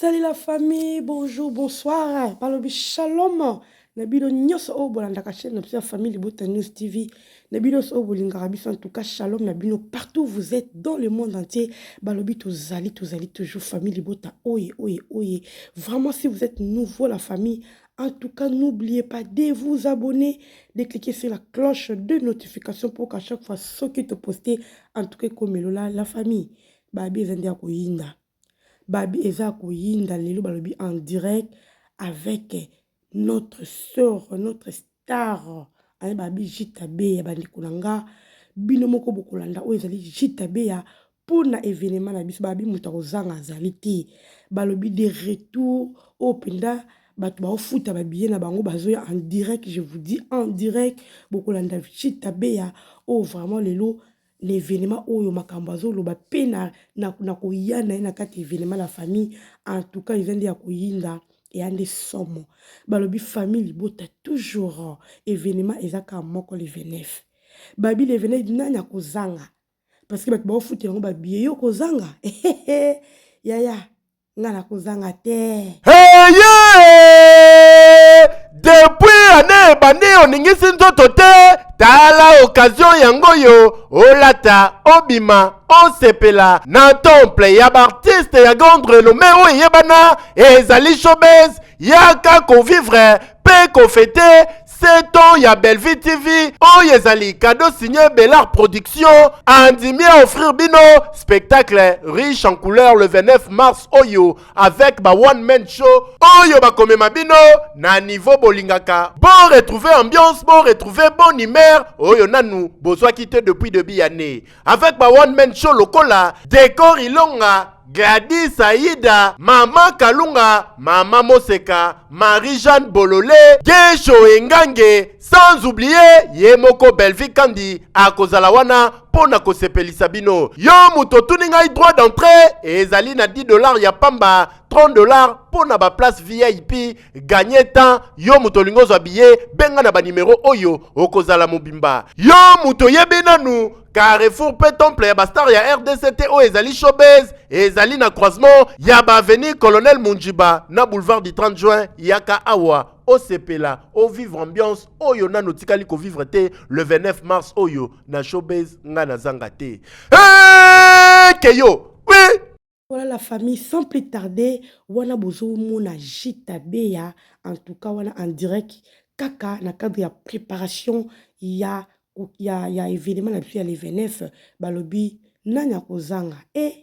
Salut la famille, bonjour, bonsoir. Balobi shalom. Nabilo nyos o bolanda ka chaîne de famille Libota News TV. Nabilo so bolinga en tout cas shalom nabilo partout où vous êtes dans le monde entier. Balobi tozali toujours famille Libota. Oye oye oye. Vraiment si vous êtes nouveau la famille, en tout cas n'oubliez pas de vous abonner, de cliquer sur la cloche de notification pour qu'à chaque fois ce qui te posté en tout cas comme la famille. Babi zendia ko yinda. Babi eza koyinda lelo balobi en direct avec notre sœur, notre star. Aye babi Jitabe ya bandikulanga bino moko bokolanda o ezali Jitabe ya pour na événement na biso babi muta kozanga azali te. Balobi de retour au penda bato ba ofuta ba billet na bango bazoya en direct, je vous dis en direct bokolanda Jitabe ya o vraiment lelo l'événement oyo makambo azoloba pe na koyana na kati événement la famille en tout cas ils ont dit ya koyinda et ande somo balobi famille Libota toujours événement ezaka moko le 29 babi le 29 nanya kozanga parce que bato ba ofuti yango ba billet yo kozanga yaya ngana kozanga te hey yeah! Depuis année bandi oningisi nzoto te tala occasion yango yo olata obima osepela na temple ya baartiste ya grande renommée oyo eyebana ezali showbiz yaka kovivre pe kofete 7 ans ya Bellevue TV oyo ezali cadeau signé Bellard Production andimi à offrir bino spectacle riche en couleurs le 29 mars oyo avec ba one man show oyo bakomema bino na niveau bolingaka bon retrouver ambiance bon retrouver bonne humeur oyo nanu bozwa quitté depuis début année avec ba one man show lokola décor ilonga Gladys Aïda, Maman Kalunga, Maman Moseka, Marie-Jeanne Bololé, Gesho Engange, sans oublier Yemoko Bellevue Kandi, Akozalawana, Pona Kosepelisa bino. Yo muto tuninga droit d'entrée, et ezali na $10 ya pamba, $30 pona ba place VIP, gagner temps, yo muto lingozo habillé, benga na ba numéro oyo, okozala mobimba. Yo muto yebinanu, Carrefour pe temple ya bastar ya RDCT o ezali showbiz ezali na croisement ya ba avenue Colonel Munjiba na boulevard du 30 juin yaka awa o sepela o vivre ambiance oyo na notikali ko vivre te le 29 mars oyo na showbiz nga na zanga te keyo oui. Voilà la famille, sans plus tarder, wana bozo mona Jitabe ya en tout cas wana en direct kaka na cadre ya préparation ya événement na biso ya le 29 balobi nanya kozanga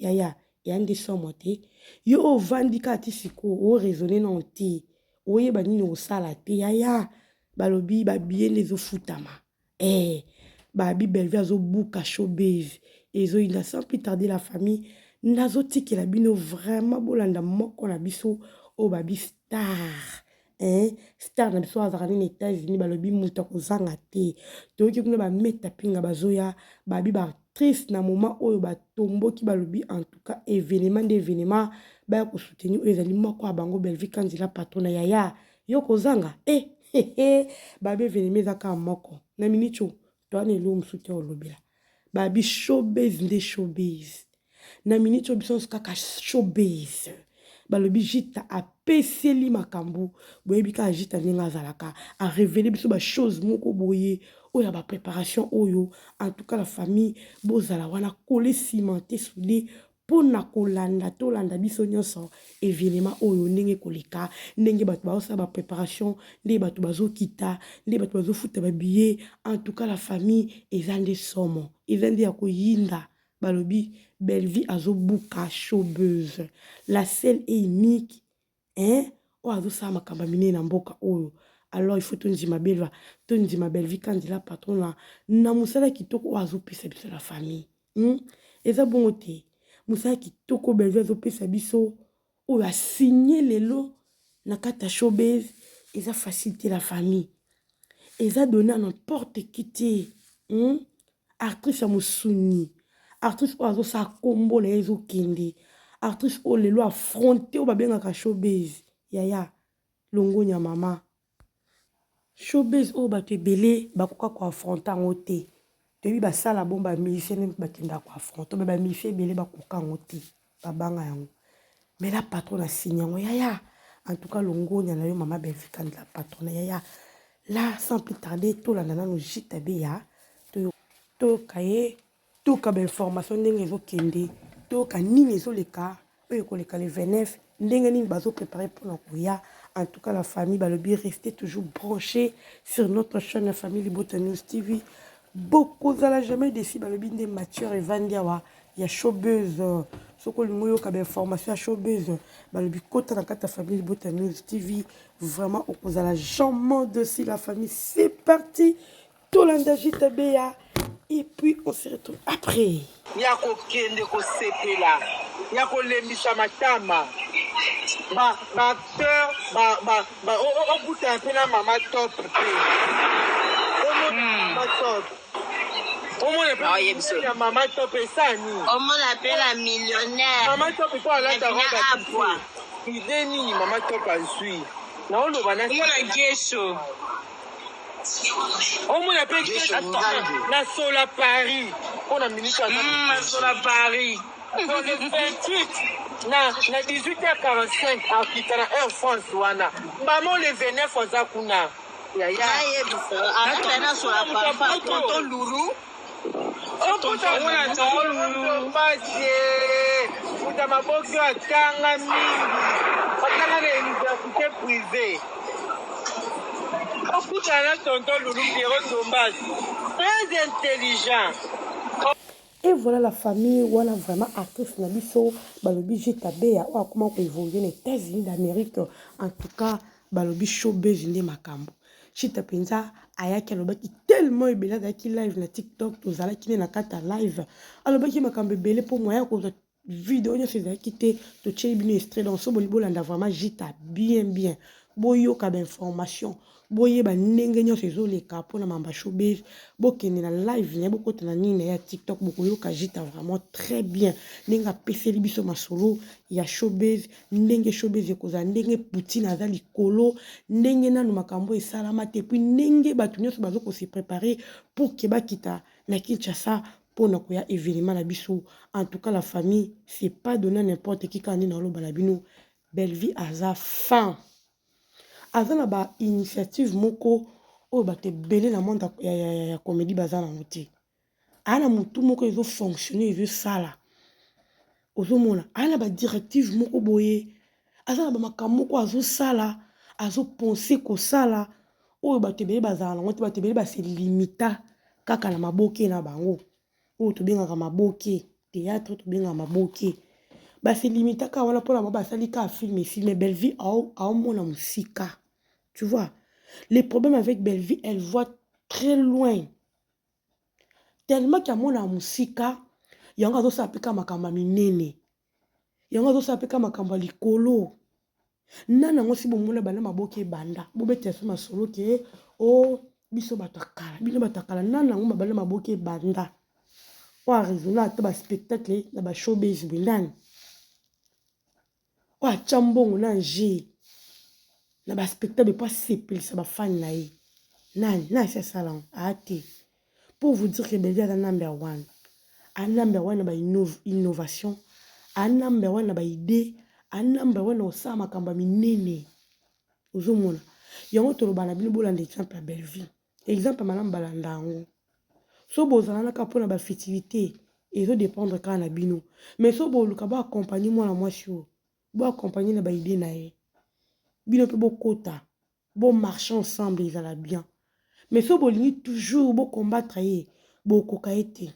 yaya yandi somo te yo ovandi kati siko o raisonner na te oyeba nini osala te yaya balobi babiye ezofutama babi Bellevue azobuka showbiz ezoyinda sans plus tarder la famille nazotikela bino vraiment bolanda moko na biso o babi star star na biso azalaka nini États-Unis balobi mutu akozanga te toyoki kuna bameta pinga bazoya babi baactrice na moment oyo batomboki balobi en tout cas événement nde événement baya kosoutenir oyo ezali moko ya bango Bellevue Kanzila patron na yaya yo kozanga babi événement ezaka moko na minute oyo towana elo mosusu te olobela babi showbiz nde showbiz na minute oyo biso kaka showbiz balobi Jita apeseli makambo boyebi ka Jita ndenge azalaka a révéler biso ba chose moko boye oyo ba préparation oyo en tout cas la famille bozala wana collé cimenté soudé pona kolanda tolanda biso nyonso événement oyo ndenge koleka ndenge bato baosala ba préparation ndenge bato bazokita ndenge bato bazofuta ba billet en tout cas la famille ezande somo ezande ya koyinda balobi Bellevue azobuka showbiz la seule et unique o azosala makambo minene na mboka oyo alors il faut tondima Bellevue Kanzila patron na mosala kitoko o azopesa biso la famille eza bongo te mosala kitoko Bellevue azopesa biso oyo asigné lelo na kati ya showbiz eza facilité la famille eza donné à n'importe qui te actrice ya mosuni artiste oyo azosala kombo na ye ezokende artiste oyo lelo affronté oyo babengaka showbiz yaya longonya ya mama showbiz oyo bato ebele bakoka koaffronte yango te toyebi basala bomba bamilicien nde bakendaka koaffronte me bamilicien ebele bakoka yango te babanga yango Mais la patronne a signé. Yaya. En tout cas, longo, il y a eu maman Belvi quand la patronne. Yaya. Là, sans plus tarder, tout la nana nous jette à béa. Tout kaye. Tout ka information ndenge zo kende. Tout ka nini zo le cas. Eux ko le cas le 29. Ndenge nini bazo préparer pour la koya. En tout cas, la famille, le bien rester toujours branché sur notre chaîne, la famille Libota News TV. Beaucoup à la jamais décidé, le bien des matures et vandiawa. Il y a showbiz, ce que nous avons information à showbiz, le but côté dans la famille Libota News TV. Vraiment, on a la jambe de si la famille. C'est parti. Tout l'endagit tabéa. Et puis, on se retrouve après. Yako kende ko sepela. Yako lembisa matama. Ma peur, on goûte un peu la maman top. Maman top. On maman top et ça, nous. On appelle la millionnaire. Maman top et toi, là, t'as rendu. Il dénie, maman top à suivre. Non, on va la gesso. On appelle la Sola Paris. On a ministre la Sola Paris. Dans le 28, na 18h45, à Kitana Air France, wana. Maman, le 29, on a kuna. Yaya. Avec la Sola Paris, tonton Loulou. Tonton Loulou. Puta maboki atanga mingi. Atanga na université privée. Puta na tonton Loulou, Pierrot Dombas. Très intelligent. Et voilà la famille, voilà vraiment artiste Nabiso, balobi JTB, comment évoluer les États-Unis d'Amérique, en tout cas, balobi showbiz ne makambo. Chita penza ayaki alobaki tellement ebela daki live na TikTok, tozala ki na kata live. Alobaki makambo ebele pour moi ko vidéo ne faisait quitter to chebino extrait dans ce bolibo landa vraiment jita bien. Boyo ka information. Boye ba ndenge nyo sezo le kapo na mamba showbiz bokende na live ne bokota na nini ya TikTok bokoyo ka jita vraiment très bien nenga peseli biso masolo ya showbiz ndenge showbiz ekoza ndenge Poutine azali kolo ndenge nanu makambo esalama te puis ndenge batu nyonso bazoko se préparer pour que bakita na Kinshasa pour na koya événement na biso. En tout cas la famille c'est pas donné n'importe qui quand na lo balabino Belvi aza fin. Azana ba initiative moko o ba te belé na monde ya comédie bazana ngoti. Ana mutu moko ezo fonctionner ezo sala. Ozomona ana ba directive moko boye. Azana ba makambo moko azo sala, azo penser ko sala o ba te belé bazana ngoti ba te belé ba se limita kaka na maboke na bango. O to benga maboke, théâtre to benga maboke. Bah c'est limité quand on a pour la mobile salika film ici mais Belvi a mon musika. Tu vois les problèmes avec Belvi elle voit très loin tellement qu'il y a mon musika il y a encore ça pika makamba minene il y a encore ça pika makamba likolo nana ngosi bomona bana maboke banda bobete so masolo ke o biso batakala bino batakala nana ngoma bana maboke banda wa raisonner ta ba spectacle na ba showbiz bilani. Wa chambongo na nje na ba spectacle pas sepel ça ba fan na ye na c'est ça là ate pour vous dire que Belvi est number one na ba innovation number one na ba idée number one na sa makamba minene ozomona yango toloba na bino bolanda exemple ya Belvi exemple malamba balanda yango so bozala na ka pona ba festivité ezo dépendre ka na bino mais so boluka ba accompagner moi na moi sur bo accompagner na ba idée na ye bino pe bo kota bo marcher ensemble ils allaient bien mais so bolingi toujours bo combattre ye bo kokaete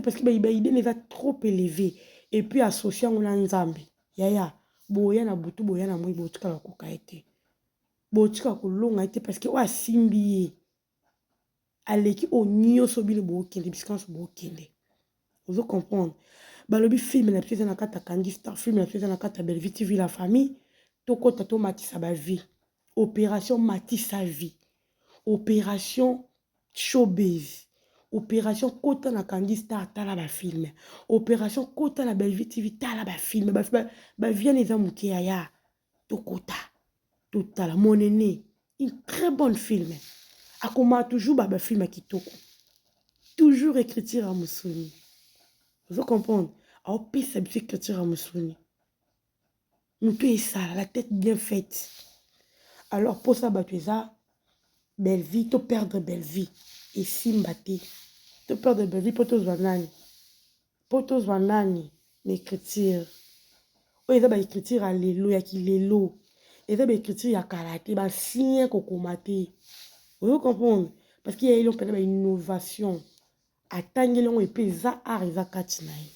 parce que ba idée n'est pas trop élevée et puis associé on a nzambe yaya boya na butu boya na moi bo tika la kokaete bo tika kolonga ete parce que wa simbi aleki o nyoso bino bo kende biskanso bo kende vous comprendre balobi film na pesa na kata Candy Star film na pesa na kata Belvi TV la famille tokota to matisa ba vie opération matisa vie opération showbiz opération kota na Candy Star tala ba film opération kota na Belvi TV tala ba film ba vient les amuke ya tokota totala monene une très bonne film akoma toujours ba film kitoko toujours écriture à Musoni. Vous comprenez? Alors, puis c'est écriture à Musoni. Nous et ça, la tête bien faite. Alors, pour ça, tu ça, belle vie, tu perdre belle vie. Et Simbati, tu perdre belle vie pour tous les pour tous les l'écriture. Il y a l'écriture à l'élo, il y a qui l'élo. Il y a l'écriture à karaté, il y a signe kokomate. Vous comprenez? Parce qu'il y a une innovation. Attendre l'on et puis ça arrive à Katinaï.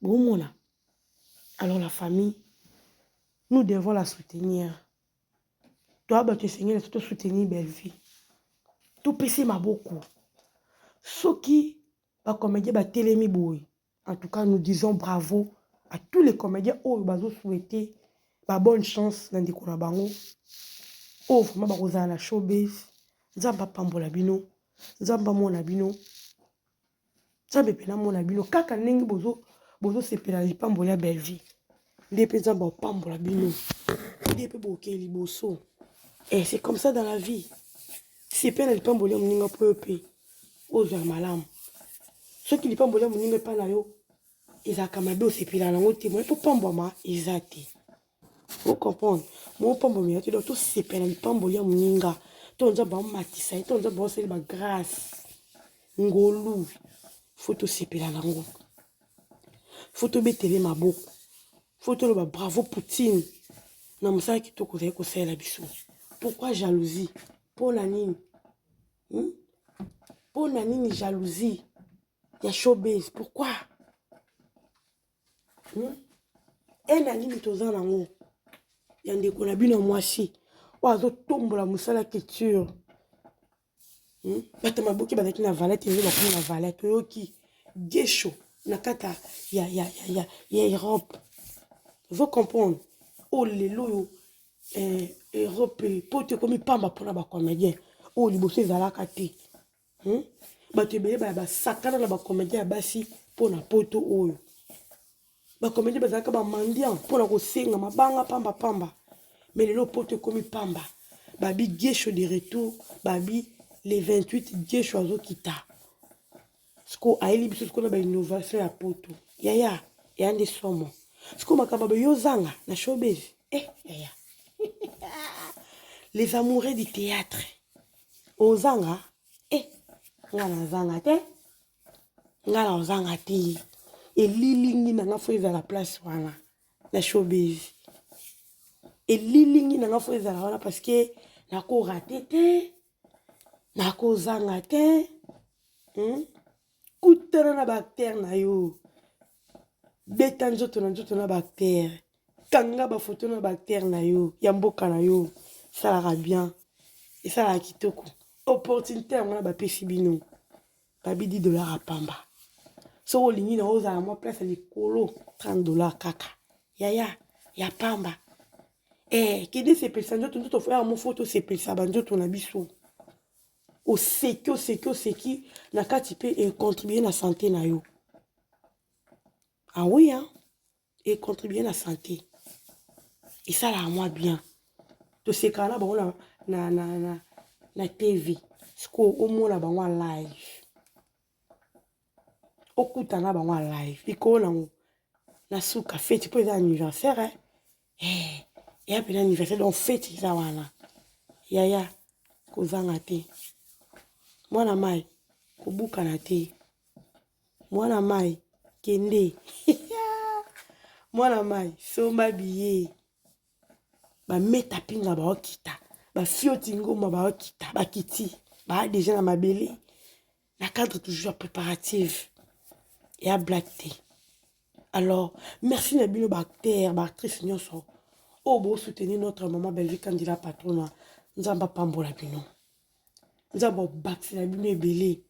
Bon, là. Alors, la famille, nous devons la soutenir. Toi, tu Seigneur, tu soutenir belle vie. Tout PC m'a beaucoup. Ceux qui, la comédie, télémi boy. En tout cas, nous disons bravo à tous les comédiens où ils ont souhaité bonne chance dans des collaborations. Oh, vraiment, ils ont la showbiz. Ils ont pas pambola bino. Ils ont pas mon abino. Ils ont pas mon abino. Kaka nengi bozo se pénaliser pambola belle vie. Des gens ont pas pambola bino. Des gens ont keli boso. Et c'est comme ça dans la vie. C'est pas le pambola mninga pour payer. Aux malam. Ceux qui ne pas mbola mninga pas na yo. Ils ont kamado c'est puis la langue témoin pour pambola ils ont été. Vous comprenez? Mon pambola tu dois tout c'est pas le pambola mninga. Ton job ba matisa, ton job ba c'est ba grâce. Ngolu. Faut tout c'est puis la langue. Faut tout betele maboko. Faut tout le bravo Poutine. Non mais ça qui te cause ko c'est la biso. Pourquoi jalousie? Pour la nini? Pour la nini jalousie? Il y a showbiz. Pourquoi? Et la nini tozan nango. Il y a des konabino moi si. Oazo tombe la musala culture. Bata maboki bazaki na valette et la valette. Oyoki gesho nakata ya Europe. Vous comprenez? Oh les loyo Europe pote comme pamba pour la comédien. Oh liboso ezalaka te. Bato ebele ba sakana na ba comédien basi pour na poto oyo. Ba comédien bazalaka ba mendiant pour na kosenga mabanga pamba. Mais les pote comme pamba. Babi gesho de retour, babi les 28 gesho azo kita. Sko aili biso sko na ba innovation ya poto. Yaya, yande somo. Sko makaba yo zanga na showbiz. Yaya. Les amoureux du théâtre. Ozanga, ngana zanga te. Ngana ozanga te. Et lilingi na nga fo la place wana na showbiz. Et lilingi na nga fo la wana parce que na ko raté te. Na ko zanga te. Koutana na bactère na yo. Beta nzoto na bactère. Kanga ba photo na bactère na yo. Yamboka na yo. Ça la bien. Et ça la kitoko. Opportunité on a ba pesi bino. Babi $10 à pamba. So lingi na oza moi place les colo $30 kaka. Yaya, ya pamba. Kede se pesa nzoto nzoto faire mon photo se pesa banzoto na biso. Au seki na kati pe et contribuer na santé na yo. Ah oui hein, et contribuer à la santé. Et ça là moi bien. To se kana ba na TV. Sko au moins là ba live. Okutana ba live. Iko na suka fête pour anniversaire hein. Et après l'anniversaire donc fête ça wana. Yaya kozanga te. Mwana mai kobuka na te. Mwana mai kende. Mwana mai somba biye. Ba meta pinga ba okita. Ba fioti ngoma ba okita. Ba kiti. Ba déjà na mabele. La cadre toujours préparative. Et à blatter. Alors, merci Nabino Bactère, actrice Nyonso. Oh, bon, soutenir notre maman Belgique candidat patron. Nous avons pas pambola bino. Nous avons bâti la bino et belé.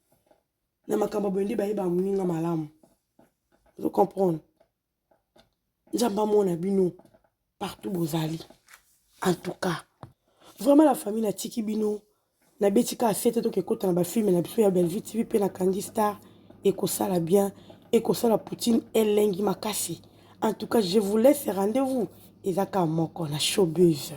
Nous avons kambaboundi ba mouninga malam. Vous comprenez? Nous avons mon abino partout bozali. En tout cas, vraiment la famille na tiki bino. Na betika a 7 ans que kota na ba film na biso ya Belgique TV pe na Candy Star et ko sala bien. Et que ça la Poutine est lengi makasi. En tout cas, je vous laisse rendez-vous. Ezaka moko na showbiz.